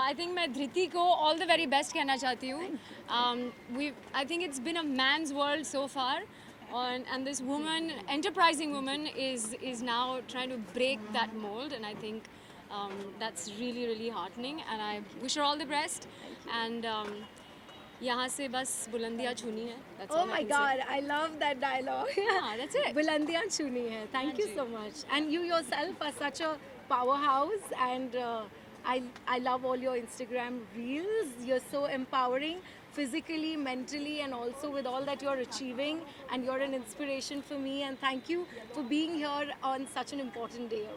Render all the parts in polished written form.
I think मैं धृति को all the very best कहना चाहती हूँ. I think it's been a man's world so far, and this woman, enterprising woman, is now trying to break that mold, and I think that's really really heartening, and I wish her all the best. And यहाँ से बस बुलंदियाँ छूनी है. That's Oh all I my can say. God, I love that dialogue. Yeah, that's it. बुलंदियाँ छूनी है. Thank you ji. so much. And you yourself are such a powerhouse, and I love all your Instagram reels. You're so empowering physically, mentally, and also with all that you're achieving. And you're an inspiration for me. And thank you for being here on such an important day.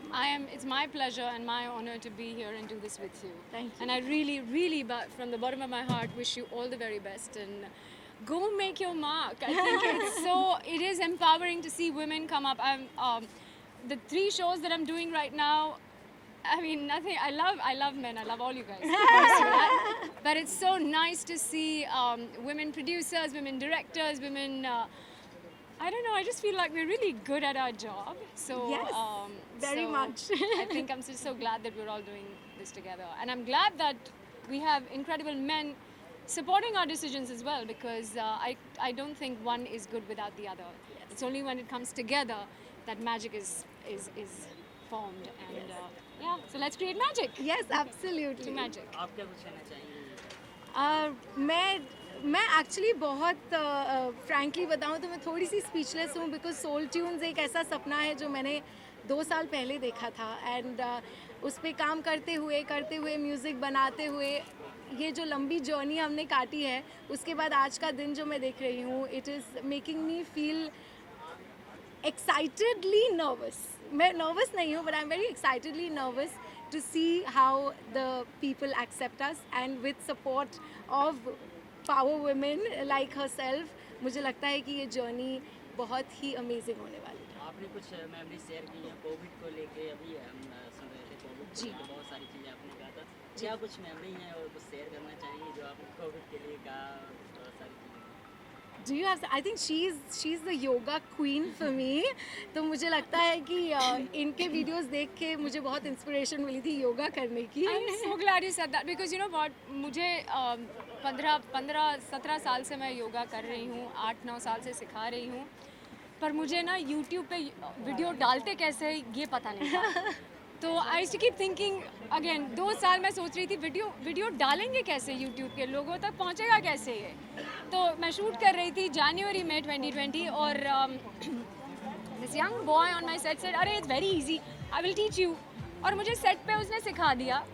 It's my pleasure and my honor to be here and do this with you. Thank you. And I really, really, from the bottom of my heart, wish you all the very best and go make your mark. I think it is empowering to see women come up. The 3 shows that I'm doing right now, I mean, nothing. I love men. I love all you guys. But it's so nice to see women producers, women directors, women. I don't know. I just feel like we're really good at our job. So Yes, very much. I think I'm just so glad that we're all doing this together, and I'm glad that we have incredible men supporting our decisions as well. Because I don't think one is good without the other. It's only when it comes together that magic is formed. And yeah, so let's create magic. Yes, absolutely. To magic. आप क्या कुछ कहना चाहेंगे? मैं actually बहुत frankly बताऊँ तो मैं थोड़ी सी स्पीचलेस हूँ बिकॉज सोल ट्यून्स एक ऐसा सपना है जो मैंने 2 साल पहले देखा था एंड उस पर काम करते हुए म्यूज़िक बनाते हुए ये जो लंबी जर्नी हमने काटी है उसके बाद आज का दिन जो मैं देख रही हूँ it is making me feel excitedly nervous. मैं nervous नहीं हूँ but I'm very excitedly nervous to see how the people accept us and with support of power women like herself मुझे लगता है कि ये journey बहुत ही amazing होने वाली है. आपने कुछ मेमोरी शेयर की है कोविड को लेके अभी हम सुन रहे थे कोविड जी. को बहुत सारी चीज़ें आपने कहा था क्या कुछ मेमोरी हैं और कुछ शेयर करना चाहेंगे जो आपने कोविड के लिए कहा बहुत सारी चीज़ें Do you have? I think she's the yoga queen for me. तो मुझे लगता है कि इनके वीडियोस देख के मुझे बहुत इंस्पिरेशन मिली थी योगा करने की. I'm so glad you said that because you know what, मुझे 15-17 साल से मैं योगा कर रही हूँ, 8-9 साल से सिखा रही हूँ, पर मुझे ना YouTube पे वीडियो डालते कैसे ये पता नहीं था. तो I used to keep thinking again 2 साल मैं सोच रही थी वीडियो डालेंगे कैसे YouTube के लोगों तक पहुँचेगा कैसे ये. तो मैं शूट कर रही थी जनवरी में 2020 और this young boy on my set said अरे it's very easy I will teach you और मुझे सेट पे उसने सिखा दिया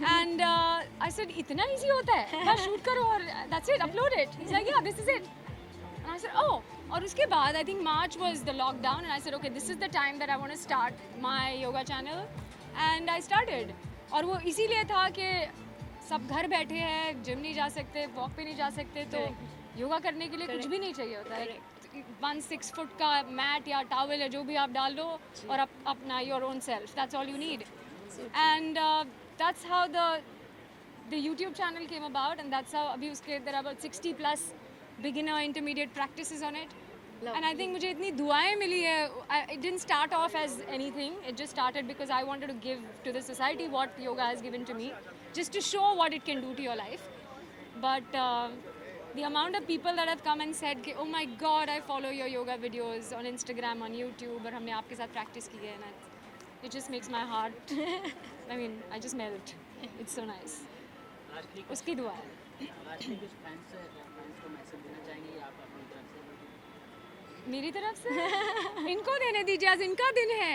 एंड आई सेड इतना इजी होता है बस शूट करो और that's it upload it he said yeah this is it and I said oh और उसके बाद I think March was the lockdown and I said okay this is the time that I want to start my yoga channel and I started और वो इसीलिए था कि सब घर बैठे हैं जिम नहीं जा सकते वॉक पे नहीं जा सकते तो योगा करने के लिए कुछ भी नहीं चाहिए होता है 1-6 फुट का मैट या टॉवल या जो भी आप डाल दो और अपना your own self that's all you need and that's how the YouTube channel came about and that's how अभी उसके there are about 60+ beginner intermediate practices on it and I think मुझे इतनी दुआएं मिली है it didn't start off as anything it just started because I wanted to give to the society what yoga has given to me just to show what it can do to your life. But the amount of people that have come and said oh my god I follow your yoga videos on Instagram on YouTube और हमने आपके साथ practice की है and it just makes my heart I mean I just melt. It's so nice. उसकी दुआ है. Lastly कुछ फैंस को मैसेज देना चाहेंगे आप अपनी तरफ से मेरी तरफ से इनको देने दीजिए आज इनका दिन है.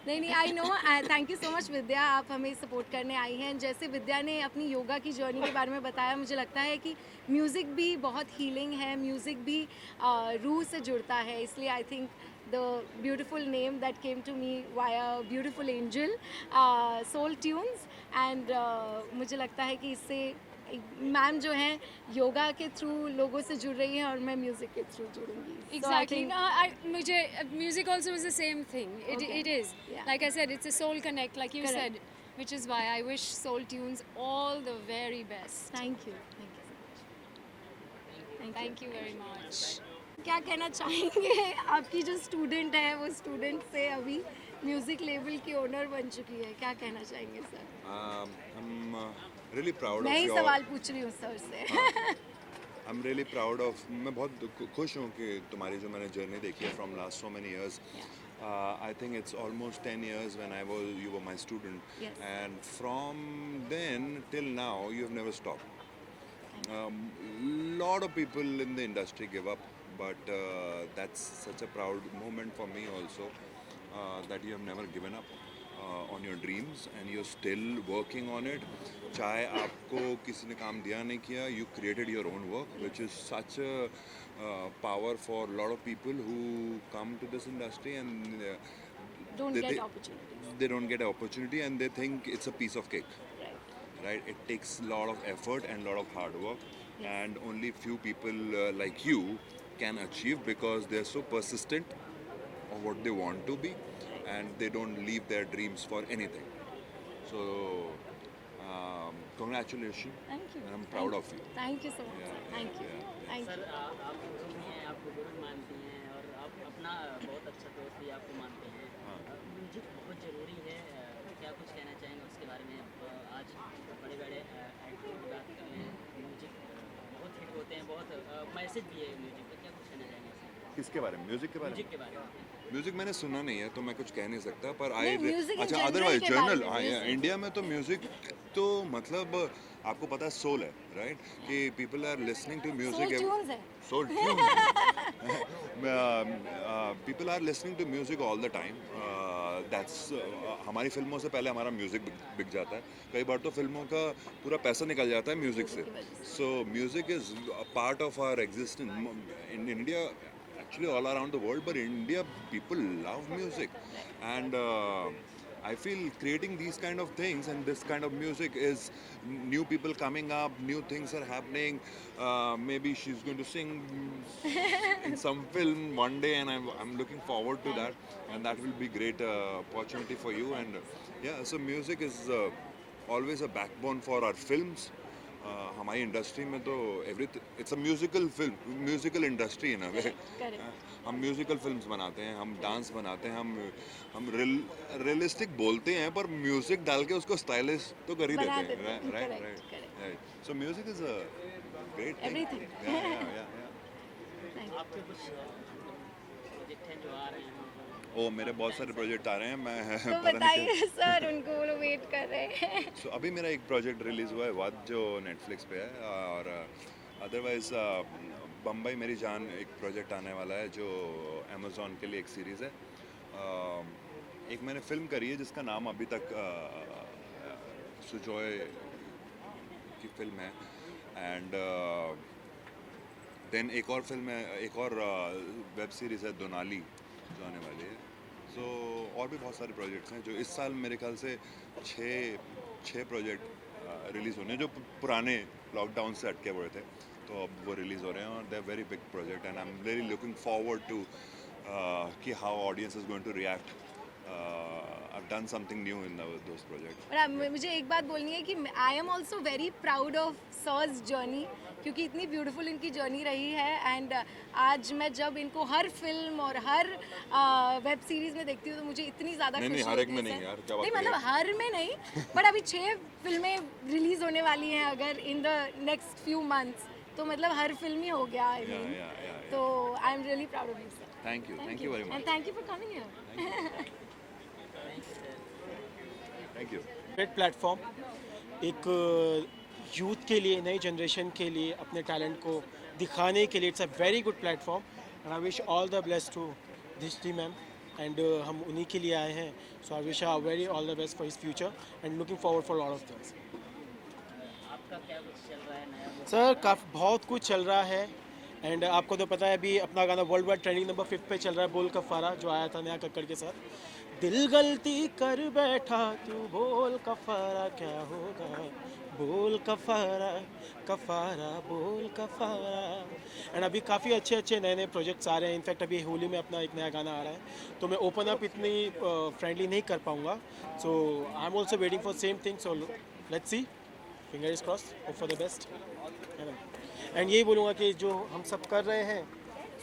नहीं I know thank you so much Vidya आप हमें सपोर्ट करने आई हैं जैसे विद्या ने अपनी योगा की जर्नी के बारे में बताया मुझे लगता है कि म्यूज़िक भी बहुत हीलिंग है म्यूज़िक भी रूह से जुड़ता है इसलिए I think the beautiful name that came to me via beautiful angel soul tunes and मुझे लगता है कि इससे मैम जो हैं योगा के थ्रू लोगों से जुड़ रही हैं और मैं म्यूज़िक के थ्रू जुड़ूंगी. Exactly. मुझे music also is the same thing. It is. Yeah. Like I said, it's a soul connect, like you Correct. said, which is why I wish Soul Tunes all the very best. Thank you so much. Thank you very much. क्या कहना चाहेंगे आपकी जो student है वो student से अभी music label की ओनर बन चुकी है क्या कहना चाहेंगे सर? हम really proud मैं of ही your. सवाल पूछ रही हूँ सर से। I'm really proud of. मैं बहुत खुश हूँ कि तुम्हारी जो मैंने जर्नी देखी है from last so many years. I think it's almost 10 years when you were my student, Yes. and from then till now you have never stopped. Lot of people in the industry give up, but that's such a proud moment for me also, that you have never given up on your dreams and you're still working on it. चाहे आपको किसी ने काम दिया नहीं किया, you created your own work, which is such a power for a lot of people who come to this industry and Don't they, get they, opportunities. they don't get an opportunity and they think it's a piece of cake. Right. Right, it takes a lot of effort and a lot of hard work, Yes. and only few people like you can achieve because they're so persistent of what they want to be, and they don't leave their dreams for anything. So congratulations, Thank you. and I'm proud of you. Thank you so much. Yeah, Sir. Thank you. yeah. Thank sir you. आप गुरु भी हैं, आपको गुरु मानती हैं और आप अपना बहुत अच्छा दोस्त भी आपको मानते हैं। म्यूजिक बहुत ज़रूरी है, क्या कुछ कहना चाहेंगे उसके बारे में? आज बड़े बड़े एक्टर की बात कर रहे हैं, म्यूजिक बहुत हिट होते हैं, बहुत मैसेज भी है म्यूजिक का, क्या कुछ कहना चाहेंगे उसके? किसके बारे में? म्यूजिक के बारे में? म्यूजिक के बारे में। म्यूजिक मैंने सुना नहीं है तो मैं कुछ कह नहीं सकता, पर नहीं, music in अच्छा general अदरवाइज के बारे जर्नल में, music। इंडिया में तो म्यूजिक तो मतलब आपको पता है सोल है, राइट, कि people are listening to Soul music, tunes है। soul tune people are listening to music all the time. That's हमारी फिल्मों से पहले हमारा म्यूजिक बिक जाता है, कई बार तो फिल्मों का पूरा पैसा निकल जाता है म्यूजिक से. So music is a part of our existence in India, actually all around the world, but India people love music, and I feel creating these kind of things and this kind of music is new people coming up, new things are happening. Maybe she's going to sing in some film one day, and I'm looking forward to that, and that will be great opportunity for you. And yeah, so music is always a backbone for our films. हमारी industry में तो everything it's a musical film, musical industry in a way. हम musical films बनाते हैं, हम dance बनाते हैं, हम रियलिस्टिक बोलते हैं, पर म्यूजिक डाल के उसको स्टाइलिश तो कर ही बना देते देते हैं. हैं, right correct, right correct. Right. So music is a great thing. Everything. आपके कुछ प्रोजेक्ट हैं जो आ रहे हैं? ओ मेरे बहुत सारे प्रोजेक्ट आ रहे हैं, मैं तो पता नहीं बताइए सर, उनको वो लोग वेट कर रहे हैं। सो अभी मेरा एक प्रोजेक्ट रिलीज़ हुआ है वद, जो नेटफ्लिक्स पे है, और अदरवाइज बम्बई मेरी जान एक प्रोजेक्ट आने वाला है जो अमेज़ॉन के लिए एक सीरीज़ है. एक मैंने फिल्म करी है जिसका नाम अभी तक सुजॉय की फिल्म है, एंड देन एक और फिल्म है, एक और वेब सीरीज़ है दोनाली जो आने वाली है. सो और भी बहुत सारे प्रोजेक्ट्स हैं जो इस साल मेरे ख्याल से छः प्रोजेक्ट रिलीज़ होने हैं, जो पुराने लॉकडाउन से अटके पड़े थे, तो अब वो रिलीज़ हो रहे हैं, और they are very big project, and I am really looking forward to कि how audience is going to react. I've done something new in those projects. और मुझे एक बात बोलनी है कि I am also very proud of sir's journey, क्योंकि इतनी ब्यूटीफुल इनकी जर्नी रही है. एंड आज मैं जब इनको हर फिल्म और हर वेब सीरीज में देखती हूँ तो मुझे इतनी ज़्यादा नहीं, खुशी हर एक होती है में सर. नहीं यार, क्या बात नहीं कर रही मतलब हर में नहीं, बट अभी 6 फिल्में रिलीज होने वाली हैं अगर in the next few months, तो मतलब हर फिल्म ही हो गया. I mean. Yeah. तो आई am really proud of you sir. Thank you very much. And thank you for coming here. Thank you. Great platform, एक यूथ के लिए, नई जनरेशन के लिए अपने टैलेंट को दिखाने के लिए it's a very good platform, and I wish all the best to Drishti ma'am, and हम उन्हीं के लिए आए हैं. So I wish very all the best for his future and looking forward for lot of things. आपका क्या कुछ चल रहा है नया? सर बहुत कुछ चल रहा है, एंड आपको तो पता है अभी अपना गाना वर्ल्ड वाइड ट्रेंडिंग नंबर 5 पे चल रहा है, बोल कफारा, जो आया था नया कक्कड़ के साथ. दिल गलती कर बैठा तू बोल कफारा क्या होगा, बोल कफारा कफारा बोल कफारा. एंड अभी काफ़ी अच्छे नए प्रोजेक्ट्स आ रहे हैं. इनफैक्ट अभी होली में अपना एक नया गाना आ रहा है, तो मैं ओपन अप इतनी फ्रेंडली नहीं कर पाऊँगा. So I am also waiting for same thing. So let's see, finger is cross, hope for the best. And यही बोलूँगा कि जो हम सब कर रहे हैं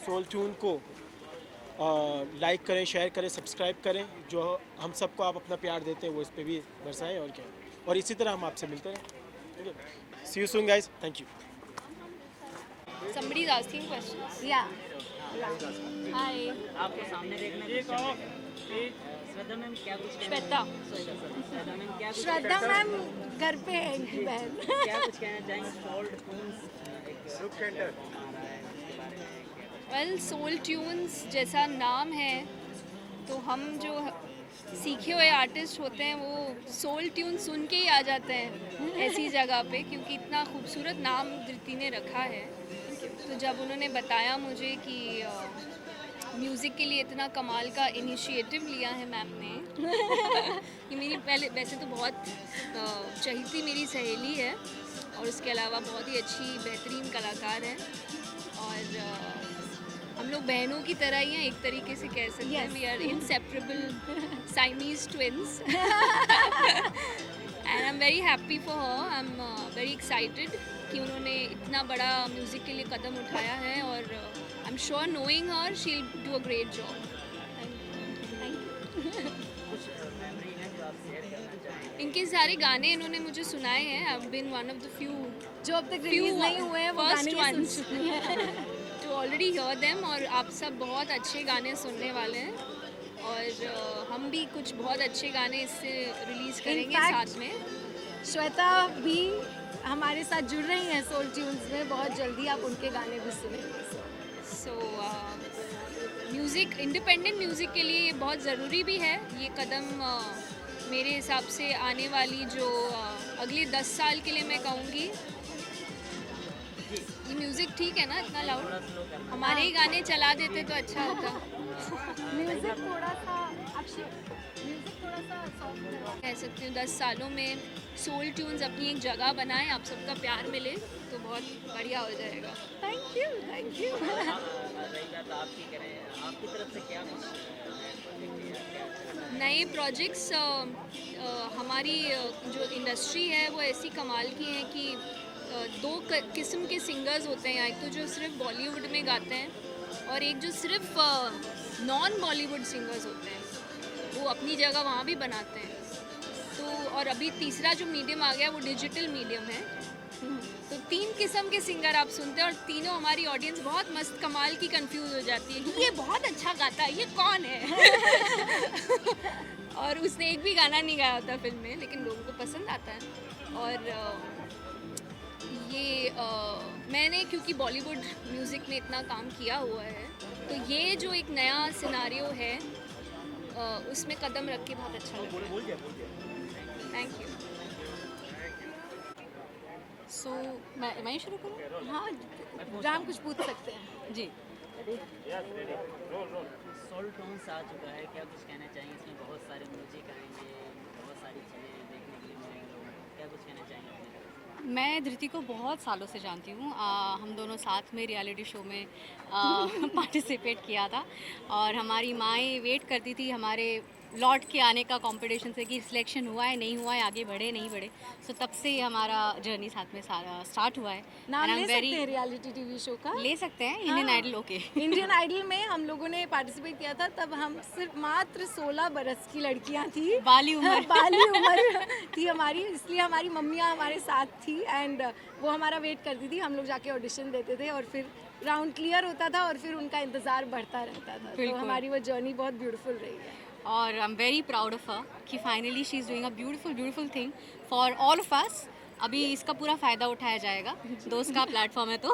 सोल ट्यून को लाइक करें, शेयर करें, सब्सक्राइब करें. जो हम सबको आप अपना प्यार देते हैं वो इस पे भी बरसाएं, और क्या, और इसी तरह हम आपसे मिलते रहें. See you soon guys, thank you. Somebody's asking questions. या Hi. आपको सामने देखना कुछ चल रहा है। श्रद्धा मैम क्या कुछ कहना श्वेता. श्रद्धा मैम क्या कुछ श्रद्धा मैम घर पे है इनकी बहन। क्या कुछ कहना चाहेंगे सोल्ड ट्यून्स एक आ रहा है उसके बारे में क्या वेल सोल ट्यून्स जैसा नाम है तो हम जो सीखे हुए आर्टिस्ट होते हैं वो सोल ट्यून सुन के ही आ जाते हैं ऐसी जगह पे, क्योंकि इतना खूबसूरत नाम धृति ने रखा है। तो जब उन्होंने बताया मुझे कि म्यूज़िक के लिए इतना कमाल का इनिशिएटिव लिया है मैम ने ये मेरी पहले वैसे तो बहुत चहेती मेरी सहेली है और उसके अलावा बहुत ही अच्छी बेहतरीन कलाकार है और हम लोग बहनों की तरह ही हैं एक तरीके से कह सकते हैं। We are inseparable Siamese twins and I am very happy for her. I am very excited कि उन्होंने इतना बड़ा म्यूज़िक के लिए कदम उठाया है और I am sure knowing her she will do a great job. कुछ मेमोरी है जो आप शेयर करना चाहेंगे? इनके सारे गाने इन्होंने मुझे सुनाए हैं। I have been one of the few जो अब तक रिलीज नहीं हुए हैं वो first गाने ये सुन ones. चुकी हैं। टू ऑलरेडी हियर देम और आप सब बहुत अच्छे गाने सुनने वाले हैं और हम भी कुछ बहुत अच्छे गाने इससे रिलीज़ करेंगे fact, साथ में। श्वेता भी हमारे साथ जुड़ रही हैं सोल ट्यून्स में, बहुत जल्दी आप उनके गाने भी सुनेंगे। सो म्यूज़िक इंडिपेंडेंट म्यूज़िक के लिए ये बहुत ज़रूरी भी है। ये कदम मेरे हिसाब से आने वाली जो अगले 10 साल के लिए मैं कहूँगी ये म्यूज़िक ठीक है ना इतना लाउड, हमारे ही गाने चला देते तो अच्छा होता। म्यूजिक थोड़ा सा म्यूजिक थोड़ा सा सॉफ्ट कह सकती हूँ 10 सालों में सोल ट्यून्स अपनी एक जगह बनाएं, आप सबका प्यार मिले तो बहुत बढ़िया हो जाएगा। Thank you thank you. रही बात आपकी करें, आपकी तरफ से क्या कुछ नए प्रोजेक्ट्स हमारी जो इंडस्ट्री है वो ऐसी कमाल की है कि दो किस्म के सिंगर्स होते हैं, एक तो जो सिर्फ बॉलीवुड में गाते हैं और एक जो सिर्फ नॉन बॉलीवुड सिंगर्स होते हैं, वो अपनी जगह वहाँ भी बनाते हैं। तो और अभी तीसरा जो मीडियम आ गया वो डिजिटल मीडियम है। तो 3 किस्म के सिंगर आप सुनते हैं और तीनों हमारी ऑडियंस बहुत मस्त कमाल की कंफ्यूज हो जाती है कि ये बहुत अच्छा गाता है, ये कौन है और उसने एक भी गाना नहीं गाया होता फिल्म में, लेकिन लोगों को पसंद आता है। और ये मैंने क्योंकि बॉलीवुड म्यूज़िक में इतना काम किया हुआ है तो ये जो एक नया सिनारियो है उसमें कदम रख के बहुत अच्छा लगा। Thank you. सो मैं ही शुरू करूँ? हाँ राम कुछ पूछ सकते हैं जी। सोल टोन्स आ चुका है, क्या कुछ कहना चाहेंगे? इसमें बहुत सारे म्यूजिक आएंगे, बहुत सारी चीज़ें देखने के लिए मिलेंगी, क्या कुछ कहना चाहेंगे अपनी तरफ से? मैं धृति को बहुत सालों से जानती हूँ। हम दोनों साथ में रियलिटी शो में पार्टिसिपेट किया था और हमारी माएँ वेट करती थी हमारे लौट के आने का कंपटीशन से कि सिलेक्शन हुआ है नहीं हुआ है, आगे बढ़े नहीं बढ़े। सो तब से हमारा जर्नी साथ में सारा स्टार्ट हुआ है। नाम And I'm ले सकते very- हैं रियलिटी टीवी शो का? ले सकते हैं इंडियन हाँ। आइडल। ओके। इंडियन आइडल में हम लोगों ने पार्टिसिपेट किया था, तब हम सिर्फ मात्र 16 बरस की लड़कियां थी। बाली उम्र। बाली उम्र थी हमारी, इसलिए हमारी मम्मियाँ हमारे साथ थी एंड वो हमारा वेट करती थी। हम लोग जाके ऑडिशन देते थे और फिर राउंड क्लियर होता था और फिर उनका इंतज़ार बढ़ता रहता था। तो बिल्कुल। हमारी वो जर्नी बहुत ब्यूटीफुल रही है। और I am very proud of her कि finally she is doing a beautiful thing for all of us. अभी इसका पूरा फ़ायदा उठाया जाएगा, दोस्त का प्लेटफॉर्म है तो।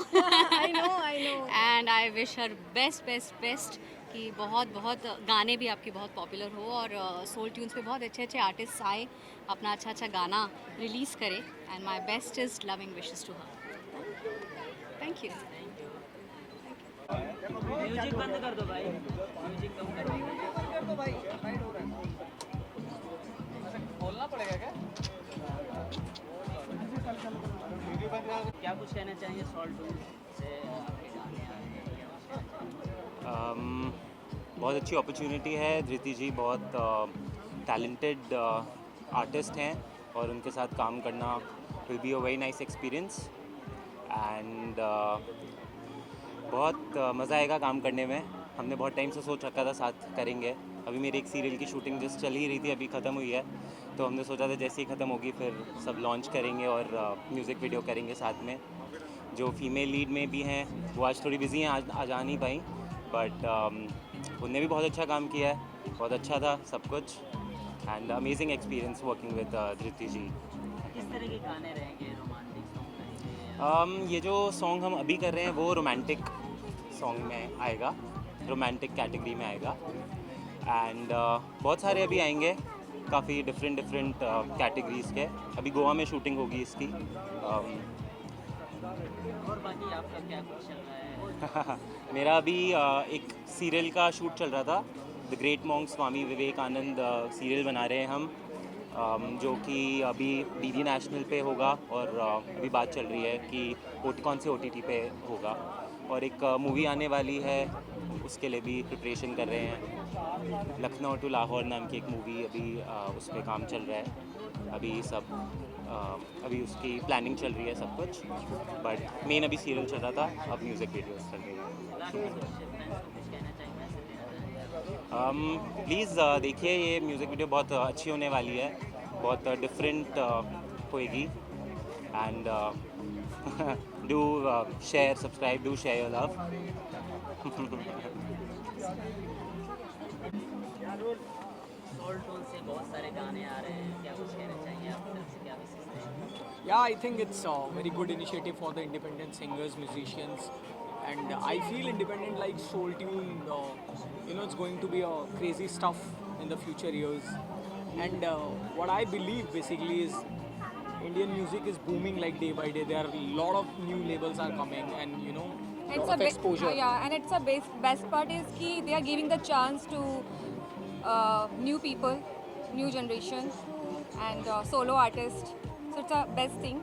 I know and I wish her best कि बहुत गाने भी आपके बहुत पॉपुलर हो और सोल ट्यून्स पे बहुत अच्छे आर्टिस्ट आए, अपना अच्छा गाना रिलीज़ करें। And my best is loving wishes to her. Thank you. Music बंद कर दो भाई, म्यूजिक कम कर दो। क्या कुछ कहना चाहेंगे सोल टोन्स से आपके गाने आ रहे हैं? बहुत अच्छी अपॉर्चुनिटी है। धृति जी बहुत टैलेंटेड आर्टिस्ट हैं और उनके साथ काम करना will be a very nice experience and बहुत मज़ा आएगा काम करने में। हमने बहुत टाइम से सोच रखा था साथ करेंगे। अभी मेरी एक सीरियल की शूटिंग जस्ट चल ही रही थी, अभी ख़त्म हुई है, तो हमने सोचा था जैसे ही ख़त्म होगी फिर सब लॉन्च करेंगे और म्यूज़िक वीडियो करेंगे साथ में। जो फीमेल लीड में भी हैं वो आज थोड़ी बिजी हैं, आज आ नहीं पाई, बट उनने भी बहुत अच्छा काम किया है, बहुत अच्छा था सब कुछ, and amazing experience working with Dhriti ji. किस तरह के गाने रहेंगे, रोमांटिक सॉन्ग रहेंगे? ये जो सॉन्ग हम अभी कर रहे हैं वो रोमांटिक सॉन्ग में आएगा, रोमांटिक कैटेगरी में आएगा, एंड बहुत सारे अभी आएंगे, काफ़ी डिफरेंट कैटेगरीज़ के। अभी गोवा में शूटिंग होगी इसकी। और बाकी आपका क्या कुछ चल रहा है? मेरा अभी एक सीरियल का शूट चल रहा था, the great monk Swami Vivekananda serial बना रहे हैं हम, जो कि अभी डीडी नेशनल पे होगा, और अभी बात चल रही है कि कौन से OTT पे होगा, और एक मूवी आने वाली है, उसके लिए भी प्रिपरेशन कर रहे हैं। लखनऊ टू लाहौर नाम की एक मूवी अभी उस पर काम चल रहा है, अभी उसकी प्लानिंग चल रही है सब कुछ, बट मेन अभी सीरियल चल रहा था, अब म्यूज़िक वीडियोस चल रही है। प्लीज़ देखिए, ये म्यूज़िक वीडियो बहुत अच्छी होने वाली है, बहुत डिफरेंट होएगी, and do share, subscribe, do share your love. Soul tone से बहुत सारे गाने आ रहे हैं, क्या कुछ कहना चाहिए आपकी तरफ से, क्या विशेष रहेंगे? Yeah, I think it's a very good initiative for the independent singers, musicians, and I feel independent like Soul Tune, it's going to be a crazy stuff in the future years. And what I believe basically is Indian music is booming like day by day. There are a lot of new labels are coming, and It's lot of exposure. Yeah, and it's a best part is ki they are giving the chance to new people, new generations, and solo artists. So it's a best thing.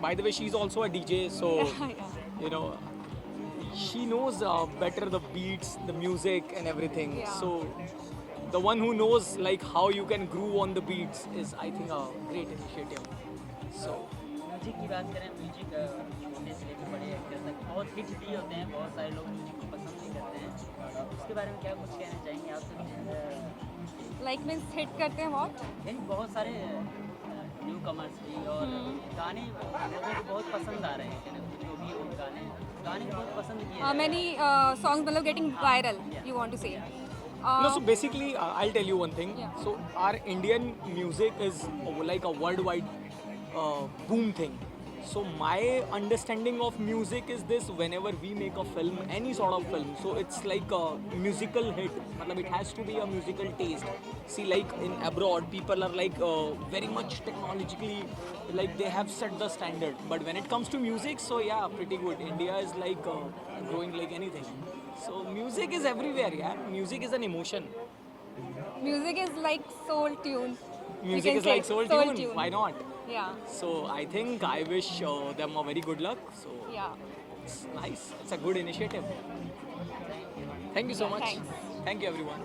By the way, she's also a DJ, so Yeah. She knows better the beats, the music, and everything. Yeah. So the one who knows like how you can groove on the beats is, I think, a great initiative. So music की बात करें, music छोटे से लेकर बड़े actor तक बहुत hit भी होते हैं, बहुत सारे लोग म्यूजिक को पसंद भी करते हैं, उसके बारे में क्या कुछ कहना चाहेंगे आप? Like means hit करते हैं what? यानी बहुत सारे न्यू कमर्स भी, और गाने लोगों को बहुत पसंद आ रहे हैं, कहने जो भी हो गाने बहुत पसंद किए How जा रहे many songs मतलब getting viral? You want to say? no, so basically, I'll tell you one thing. Yeah. So our Indian music is like a worldwide boom thing. So my understanding of music is this: whenever we make a film, any sort of film, so it's like a musical hit. Matlab it has to be a musical taste. See, like in abroad, people are like very much technologically, like they have set the standard. But when it comes to music, so yeah, pretty good. India is like growing like anything. So music is everywhere, yeah. Music is an emotion. Music is like soul tune. You Music can is say like soul tune. Why not? Yeah. So I think I wish them a very good luck. So Yeah. it's nice. It's a good initiative. Thank you so much. Thanks. Thank you, everyone.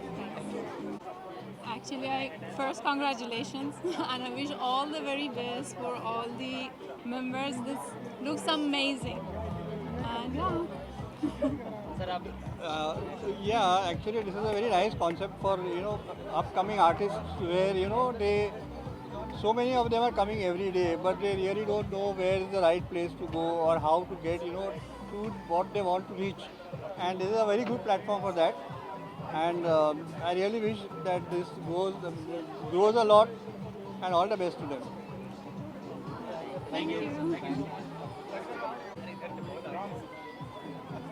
Actually, first congratulations and I wish all the very best for all the members. This looks amazing. And yeah. Sir आप Yeah, actually this is a very nice concept for upcoming artists where they so many of them are coming every day, but they really don't know where is the right place to go or how to get to what they want to reach, and this is a very good platform for that. And I really wish that this grows a lot, and all the best to them. Thank you.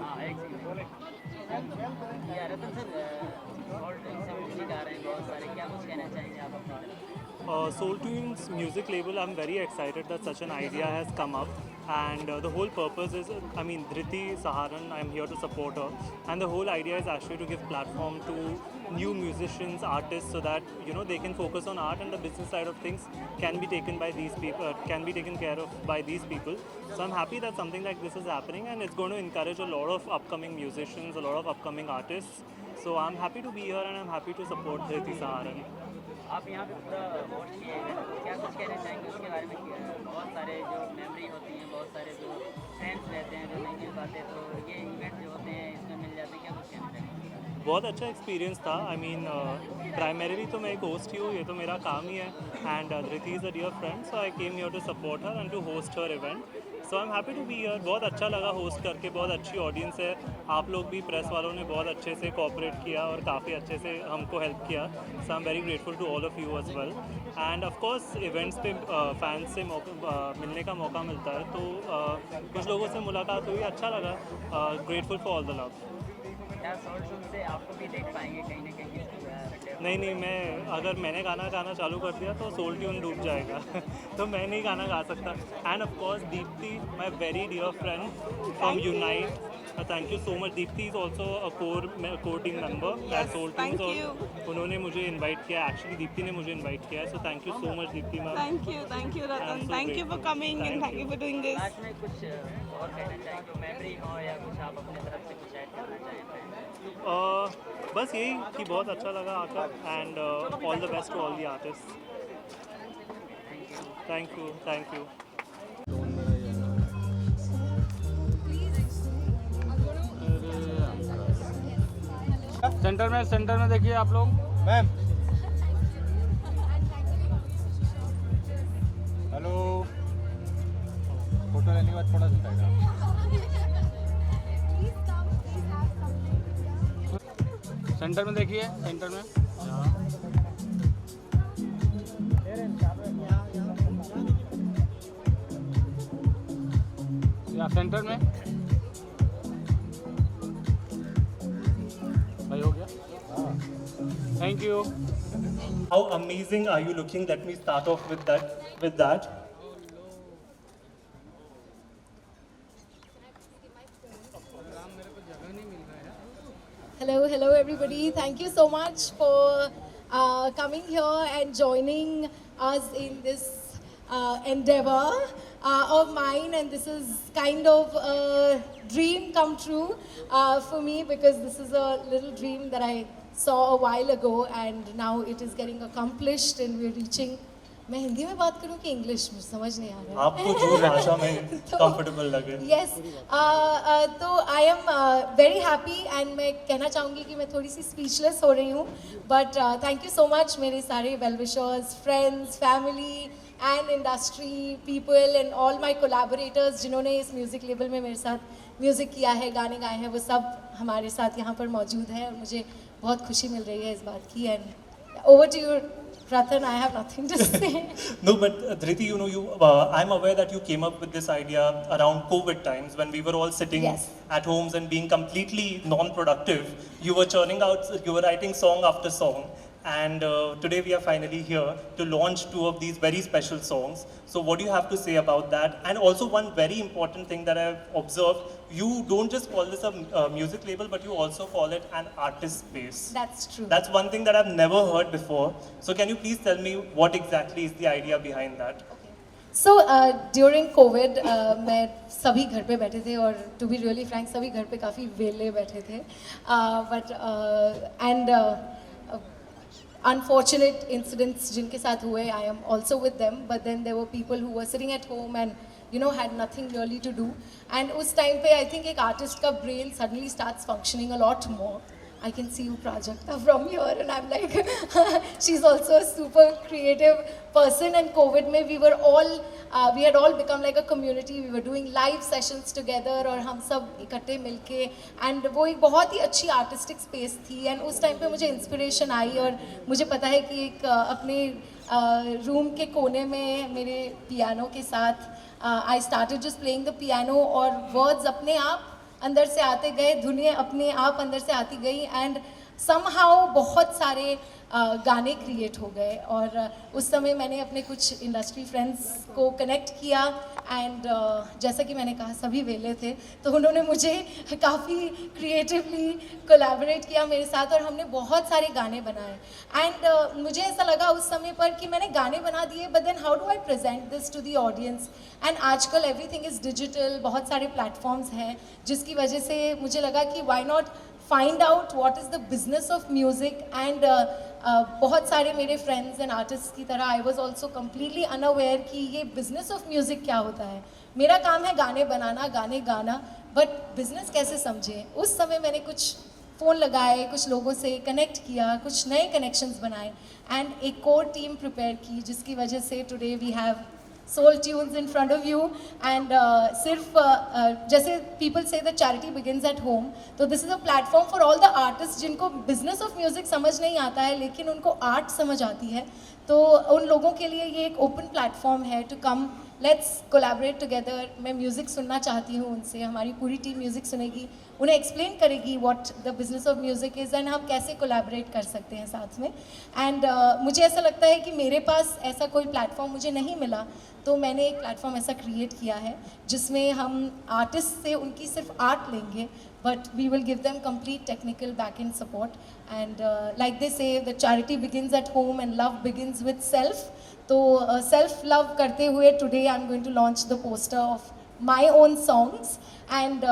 हाँ, एक second. या रतन sir, soul tone से music आ रहे हैं बहुत सारे, क्या कुछ कहना चाहेंगे आप अपनी तरफ? Soul Tunes music label, I'm very excited that such an idea has come up, and the whole purpose is, Dhriti Saharan, I'm here to support her, and the whole idea is actually to give platform to new musicians, artists, so that they can focus on art, and the business side of things can be taken by these people, can be taken care of by these people. So I'm happy that something like this is happening, and it's going to encourage a lot of upcoming musicians, a lot of upcoming artists. So I'm happy to be here, and I'm happy to support Dhriti Saharan. आप यहाँ पे पूरा vote किए हैं, क्या कुछ कहना चाहेंगे उसके बारे में? बहुत सारे जो मेमोरी होती हैं, बहुत सारे जो फ्रेंड्स रहते हैं जो नहीं मिल पाते, तो ये इवेंट जो होते हैं इसमें मिल जाते हैं, क्या कुछ कहना चाहेंगे? बहुत अच्छा एक्सपीरियंस था. आई मीन प्राइमरीली तो मैं एक होस्ट ही हूँ, ये तो मेरा काम ही है. And Dhriti is a dear friend, so I came here to support her and to host her event. So I am happy to be here. बहुत अच्छा लगा होस्ट करके, बहुत अच्छी ऑडियंस है. आप लोग भी प्रेस वालों ने बहुत अच्छे से कोऑपरेट किया और काफ़ी अच्छे से हमको हेल्प किया. So I am very grateful to all of you as well. And of course events पे फैंस से मिलने का मौका मिलता है, तो कुछ लोगों से मुलाकात हुई, अच्छा लगा. Grateful for all the love. क्या सोल शूट से आपको भी देख पाएंगे कहीं ना कहीं? नहीं, मैं अगर मैंने गाना गाना चालू कर दिया तो सोल ट्यून डूब जाएगा. तो मैं नहीं गाना गा सकता. And of course Dipti, my very dear friend from unite. Thank you so much. Dipti is also a core team member at Soul tunes, और उन्होंने मुझे इनवाइट किया. एक्चुअली दीप्ति ने मुझे इनवाइट किया है. So thank you so much Deepti ma'am. Thank you Ratan, thank you for coming and thank you for doing this. Last में कुछ और कहना चाहेंगे, मेमोरी हो या कुछ आप अपने तरफ से कुछ ऐड करना चाहें? बस यही कि बहुत अच्छा लगा आकर. And all the best to all the artist. Thank you. Center में देखिए आप लोग. मैम हेलो, फोटो लेने के बाद थोड़ा सा साइड आओ. सेंटर में देखिए, सेंटर में. या सेंटर में भाई हो गया. Thank you. How amazing are you looking? Let me start off with that. Hello everybody. Thank you so much for coming here and joining us in this endeavor of mine, and this is kind of a dream come true for me, because this is a little dream that I saw a while ago and now it is getting accomplished and we're reaching. मैं हिंदी में बात करूँ कि English में, समझ नहीं आ रहा है. आपको जो भाषा में कंफर्टेबल लगे. यस, तो आई एम वेरी हैप्पी एंड मैं कहना चाहूँगी कि मैं थोड़ी सी स्पीचलेस हो रही हूँ, but thank you so much मेरे सारे well wishers, friends, family and industry people and all my collaborators जिन्होंने इस म्यूज़िक लेबल में मेरे साथ म्यूज़िक किया है, गाने गाए हैं, वो सब हमारे साथ यहाँ पर मौजूद हैं और मुझे बहुत खुशी मिल रही है इस बात की. And over to you Ratan, I have nothing to say. No, but Dhriti, I'm aware that you came up with this idea around COVID times when we were all sitting at homes and being completely non-productive. You were writing song after song. And today we are finally here to launch 2 of these very special songs. So what do you have to say about that? And also one very important thing that I've observed, you don't just call this a music label, but you also call it an artist space. That's true. That's one thing that I've never heard before. So can you please tell me what exactly is the idea behind that? So during COVID, मैं सभी घर पे बैठे थे और to be really frank, सभी घर पे काफ़ी वेले बैठे थे. Unfortunate incidents जिनके साथ हुए, I am also with them, but then there were people who were sitting at home and had nothing really to do. And उस time पे I think एक artist का brain suddenly starts functioning a lot more. I can see you Prajakta from here and I'm like, she's also a super creative person. And COVID में we had all become like a community. We were doing live sessions together और हम सब इकट्ठे मिलके, and वो एक बहुत ही अच्छी artistic space थी. And उस time पे मुझे inspiration आई और मुझे पता है कि एक अपने room के कोने में मेरे piano के साथ I started just playing the piano और words अपने आप अंदर से आते गए, धुनें अपने आप अंदर से आती गई, एंड समहाउ बहुत सारे गाने क्रिएट हो गए. और उस समय मैंने अपने कुछ इंडस्ट्री फ्रेंड्स को कनेक्ट किया एंड जैसा कि मैंने कहा सभी वेले थे, तो उन्होंने मुझे काफ़ी क्रिएटिवली कोलैबोरेट किया मेरे साथ और हमने बहुत सारे गाने बनाए. एंड मुझे ऐसा लगा उस समय पर कि मैंने गाने बना दिए, but then how do I present this to the audience. And आजकल एवरीथिंग इज़ डिजिटल, बहुत सारे प्लेटफॉर्म्स हैं, जिसकी वजह से मुझे लगा कि why not find out what is the business of music. And बहुत सारे मेरे फ्रेंड्स एंड आर्टिस्ट की तरह I was also completely unaware कि ये बिजनेस ऑफ म्यूज़िक क्या होता है. मेरा काम है गाने बनाना, गाने गाना, बट बिजनेस कैसे समझे. उस समय मैंने कुछ फ़ोन लगाए, कुछ लोगों से कनेक्ट किया, कुछ नए कनेक्शंस बनाए एंड एक कोर टीम प्रिपेयर की, जिसकी वजह से today we have soul tunes in front of you and सिर्फ जैसे people say that charity begins at home, तो this is a platform for all the artists जिनको business of music समझ नहीं आता है लेकिन उनको art समझ आती है, तो उन लोगों के लिए ये एक open platform है to come, let's collaborate together. मैं म्यूज़िक सुनना चाहती हूँ उनसे, हमारी पूरी टीम म्यूज़िक सुनेगी, उन्हें एक्सप्लेन करेगी what the business of music is and हम कैसे कोलैबोरेट कर सकते हैं साथ में. एंड मुझे ऐसा लगता है कि मेरे पास ऐसा कोई प्लेटफॉर्म मुझे नहीं मिला, तो मैंने एक प्लेटफॉर्म ऐसा क्रिएट किया है जिसमें हम आर्टिस्ट से उनकी सिर्फ आर्ट लेंगे, but we will give them complete technical back-end support. And like they say, the charity begins at home and love begins with self. तो self love करते हुए today I'm going to launch the poster of my own songs and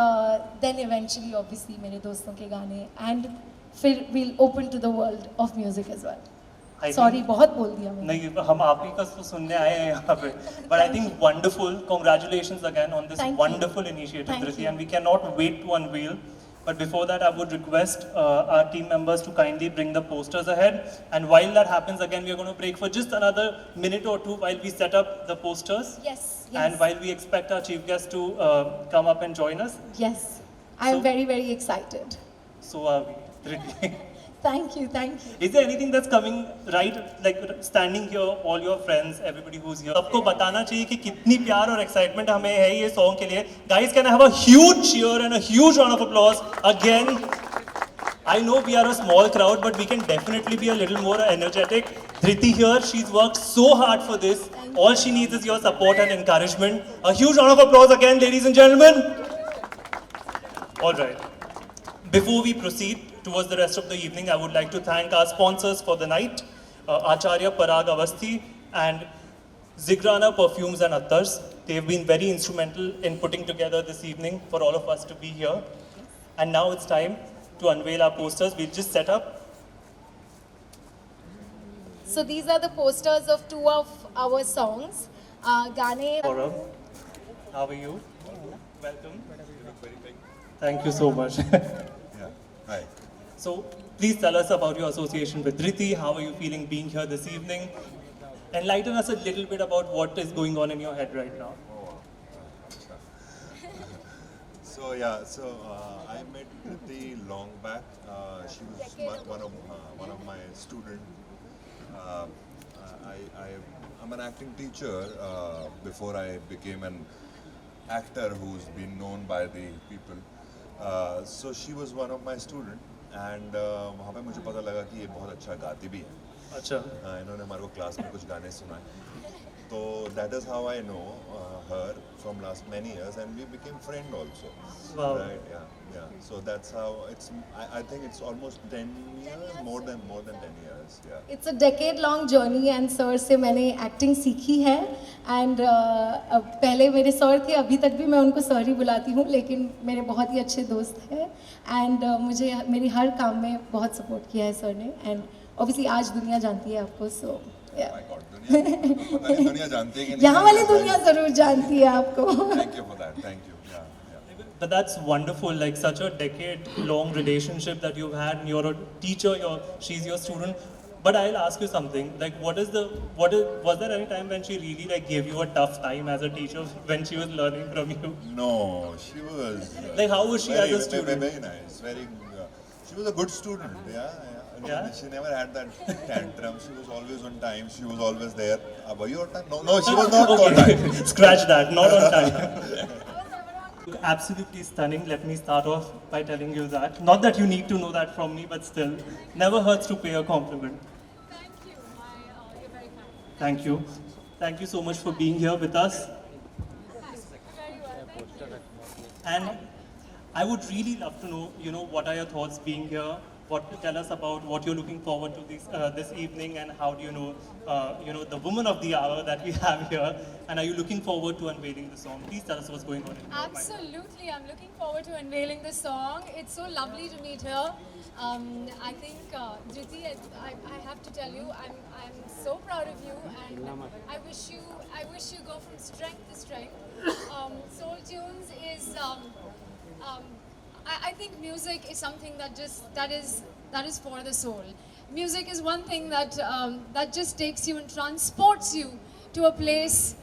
then eventually obviously मेरे दोस्तों के गाने and फिर we'll open to the world of music as well. Sorry, बहुत बोल दिया मैंने. नहीं, हम आप ही का तो सुनने आए हैं यहाँ पे. But I think wonderful. Congratulations again on this Thank you. wonderful initiative, Thank Dhriti, you. and we cannot wait to unveil. But before that, I would request our team members to kindly bring the posters ahead. And while that happens, again, we are going to break for just another minute or two while we set up the posters. Yes, yes. And while we expect our chief guest to come up and join us. Yes, I'm So- very, very excited. So are we, Dhriti. Thank you, thank you. Is there anything that's coming right, like standing here, all your friends, everybody who's here? सबको बताना चाहिए कि कितनी प्यार और excitement हमें है ये song के लिए. Guys, can I have a huge cheer and a huge round of applause again? I know we are a small crowd, but we can definitely be a little more energetic. Dhriti here, she's worked so hard for this. All she needs is your support and encouragement. A huge round of applause again, ladies and gentlemen. All right. Before we proceed towards the rest of the evening, I would like to thank our sponsors for the night, Acharya Parag Avasthi and Zigrana Perfumes and Attars. They've been very instrumental in putting together this evening for all of us to be here. And now it's time to unveil our posters. We'll just set up. So these are the posters of two of our songs. Gaane. Gaurav, how are you? Welcome. Thank you so much. Yeah. Hi. So please tell us about your association with Dhriti. How are you feeling being here this evening? Enlighten us a little bit about what is going on in your head right now. So yeah, I met Dhriti long back. She was one of my students. I'm an acting teacher before I became an actor who's been known by the people. So she was one of my students and वहाँ पे मुझे पता लगा कि ये बहुत अच्छा गाती भी है. अच्छा. इन्होंने हमारे को क्लास में कुछ गाने सुनाए. So that is how I know her from last many years, and we became friends also. Wow. Right? Yeah. So that's how it's. I think it's almost 10 years, more than 10 years. Yeah. It's a decade-long journey, and sir से मैंने acting सीखी है. And पहले मेरे sir थे, अभी तक भी मैं उनको सर ही बुलाती हूँ, लेकिन मेरे बहुत ही अच्छे दोस्त हैं. And मुझे मेरी हर काम में बहुत support किया है सर ने. And obviously आज दुनिया जानती है आपको, so. Yeah. My God, दुनिया जानती है कि नहीं? यहाँ वाली दुनिया जरूर जानती है आपको. Thank you for that. Thank you. Yeah. But that's wonderful, like such a decade-long relationship that you've had. You're a teacher, she's your student. But I'll ask you something, like was there any time when she really like gave you a tough time as a teacher when she was learning from you? No, she was. Like how was she very, as a student? Very nice. Very. She was a good student. Yeah. Yeah? She never had that tantrum. She was always on time. She was always there. Were you on time? No, she was not on time. Scratch that. Not on time. Absolutely stunning. Let me start off by telling you that. Not that you need to know that from me, but still, never hurts to pay a compliment. Thank you. You're very kind. Thank you. Thank you so much for being here with us. Very well. Thank you. And I would really love to know, what are your thoughts being here? Tell us about what you're looking forward to this evening, and how do you know, the woman of the hour that we have here, and are you looking forward to unveiling the song? Please tell us what's going on in your mind. Absolutely, I'm looking forward to unveiling the song. It's so lovely to meet her. I think Dhriti, I have to tell you, I'm so proud of you, and I wish you go from strength to strength. Soul Tunes is I think music is something that is for the soul. Music is one thing that just takes you and transports you to a place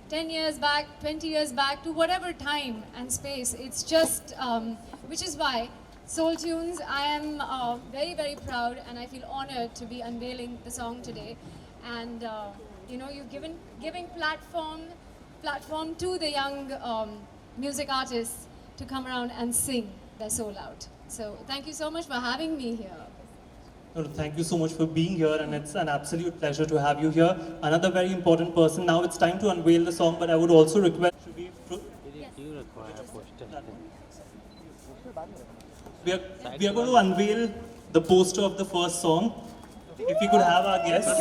10 years back, 20 years back, to whatever time and space. It's just, which is why Soul Tunes, I am very, very proud and I feel honored to be unveiling the song today. And, you've giving platform to the young music artists to come around and sing their soul out. So thank you so much for having me here. No, thank you so much for being here, and it's an absolute pleasure to have you here. Another very important person. Now it's time to unveil the song, but I would also request we are going to unveil the poster of the first song. If we could have our guests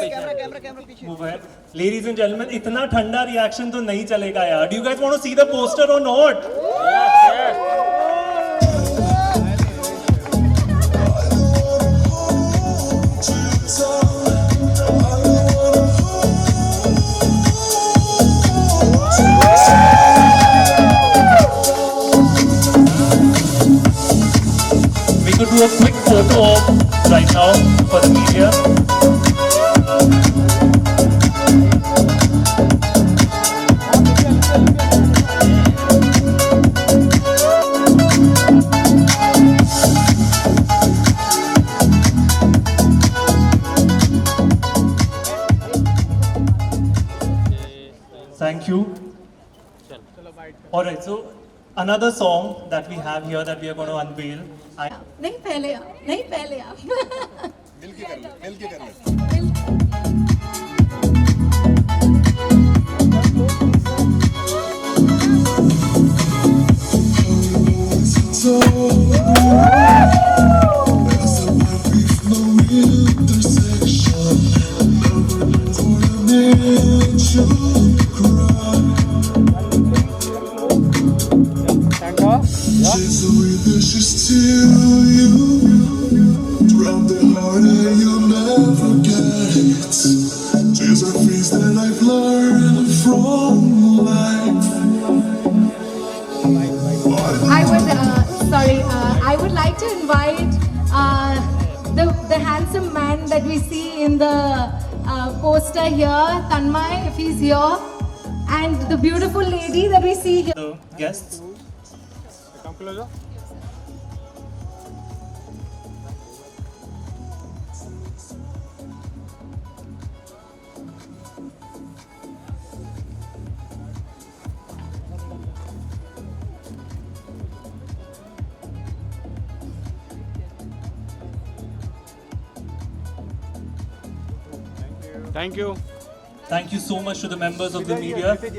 move ahead. Ladies and gentlemen, इतना ठंडा reaction तो नहीं चलेगा यार. Do you guys want to see the poster or not? We could do a quick photo op right now for the media. Thank you. Alright, so another song that we have here that we are going to unveil. नहीं पहले आप मिलके कर ले I would like to invite the handsome man that we see in the poster here, Tanmay, if he's here, and the beautiful lady that we see here. The guests. Come closer. Thank you. Thank you so much to the members of the media. Sir, if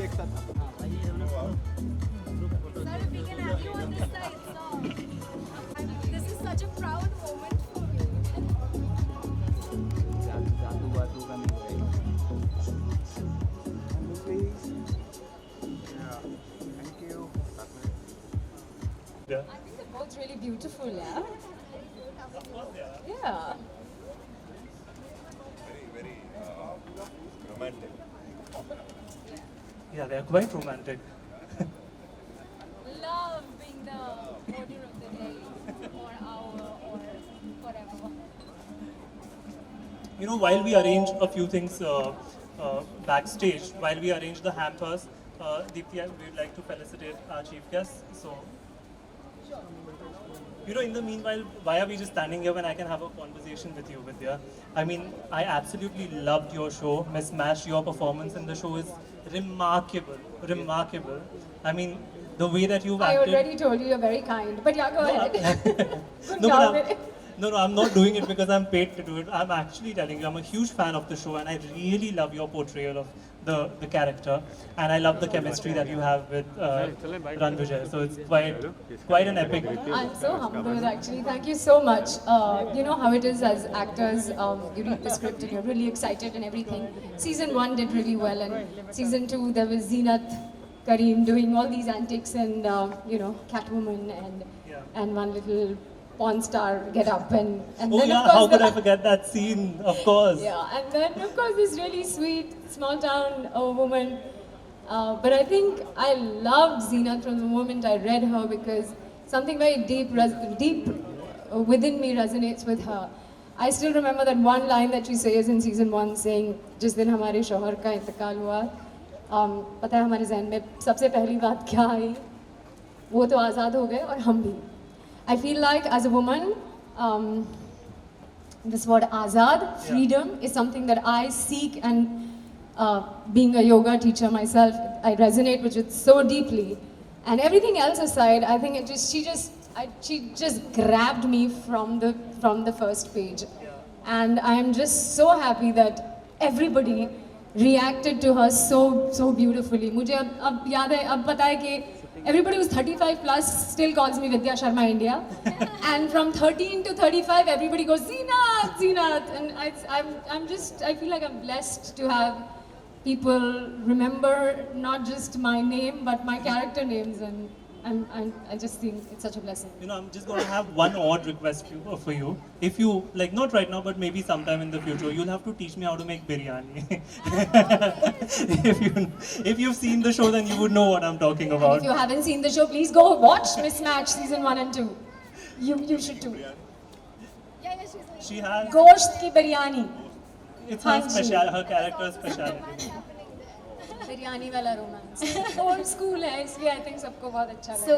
we can have you on this side, sir. This is such a proud moment for me. Yeah. I think they're both really beautiful, yeah? Yeah. very romantic. Yeah, they are quite romantic. Love being the order of the day or hour or forever. You know, while we arrange a few things backstage, while we arrange the hampers, Deepthi, we'd like to felicitate our chief guests. So, you know, in the meanwhile, why are we just standing here when I can have a conversation with you, Vidya? I mean, I absolutely loved your show. Miss Mash, your performance in the show is remarkable, remarkable. I mean, the way that you've I acted. already told you you're very kind, but yeah, go ahead. Good No, job. but no, I'm not doing it because I'm paid to do it. I'm actually telling you, I'm a huge fan of the show and I really love your portrayal of the character. And I love the chemistry that you have with Ranvijay. So it's quite an epic. I'm so humbled actually. Thank you so much. You know how it is as actors, you read the script and you're really excited and everything. Season 1 did really well, and season 2 there was Zeenat Kareem doing all these antics and you know, Catwoman and one little porn star get up and Oh then yeah, of course how could I forget that scene? Of course. Yeah, and then of course this really sweet small town woman. But I think I loved Zeenat from the moment I read her because something very deep within me resonates with her. I still remember that one line that she says in season 1 saying, जिस दिन हमारे शौहर का इंतकाल हुआ, पता है हमारे जहन में सबसे पहली बात क्या आई? वो तो आज़ाद हो गए और हम भी. I feel like as a woman, this word azad, freedom, is something that I seek, and being a yoga teacher myself, I resonate with it so deeply. And everything else aside, I think she just grabbed me from the first page. And I am just so happy that everybody reacted to her so beautifully. मुझे अब याद है, अब पता है कि everybody who's 35 plus still calls me Vidya Sharma India. And from 13 to 35, everybody goes, Zeenat, Zeenat. And I feel like I'm blessed to have people remember not just my name, but my character names. And I just think it's such a blessing. You know, I'm just going to have one odd request for you. If you, like, not right now, but maybe sometime in the future, you'll have to teach me how to make biryani. If you've seen the show, then you would know what I'm talking about. If you haven't seen the show, please go watch Mismatch season 1 and 2. You should too. She has... Gosht ki biryani. It's her character's speciality. Biryani वाला romance old school है इसलिए I think सबको बहुत अच्छा लगा. So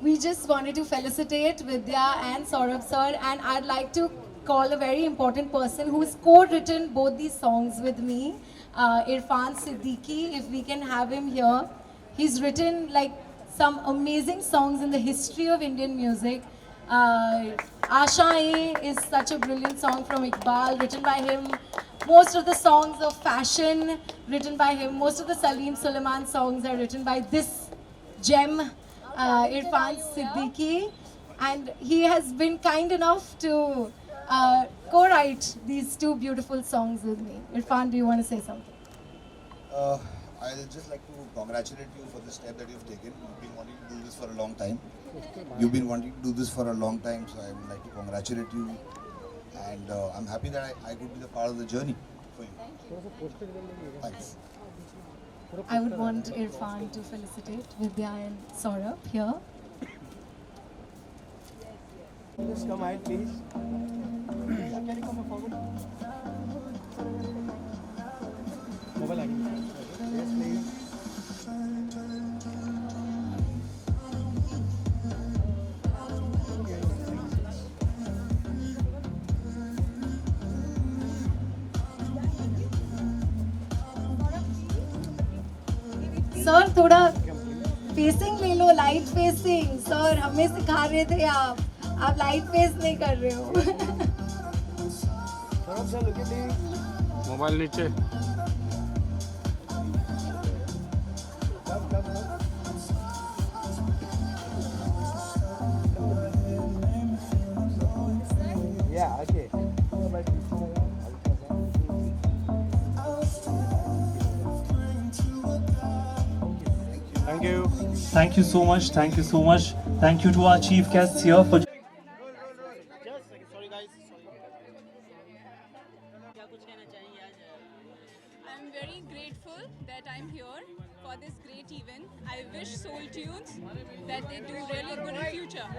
we just wanted to felicitate Vidya and Saurabh sir, and I'd like to call a very important person who's co-written both these songs with me, Irfan Siddiqui, if we can have him here. He's written like some amazing songs in the history of Indian music. Aashaayein is such a brilliant song from Iqbal, written by him. Most of the songs of fashion written by him. Most of the Salim Sulaiman songs are written by this gem, Irfan Siddiqui. And he has been kind enough to co-write these two beautiful songs with me. Irfan, do you want to say something? I'll just like to congratulate you for the step that you've taken. You've been wanting to do this for a long time. You've been wanting to do this for a long time, so I would like to congratulate you. And I'm happy that I could be the part of the journey for you. Thanks. I would want Irfan to felicitate Vidya and Saurabh here. Just come ahead, please. Can you come forward? Mobile ID. Yes, please. Sir थोड़ा facing ले लो, light facing. Sir हमें सिखा रहे थे आप light face नहीं कर रहे हो. मोबाइल नीचे. Yeah, okay. Thank you. Thank you so much. Thank you so much. Thank you to our chief guests here for. Sorry guys. क्या कुछ कहना चाहेंगे आज? I'm very grateful that I'm here for this great event. I wish Soul Tunes that they do really good in future.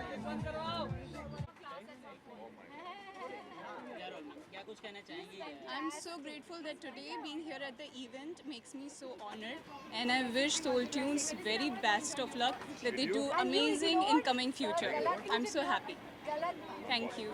क्या कुछ कहना चाहेंगी? I'm so grateful that today being here at the event makes me so honored, and I wish Soul Tunes very best of luck, that they do amazing in coming future. I'm so happy. Thank you.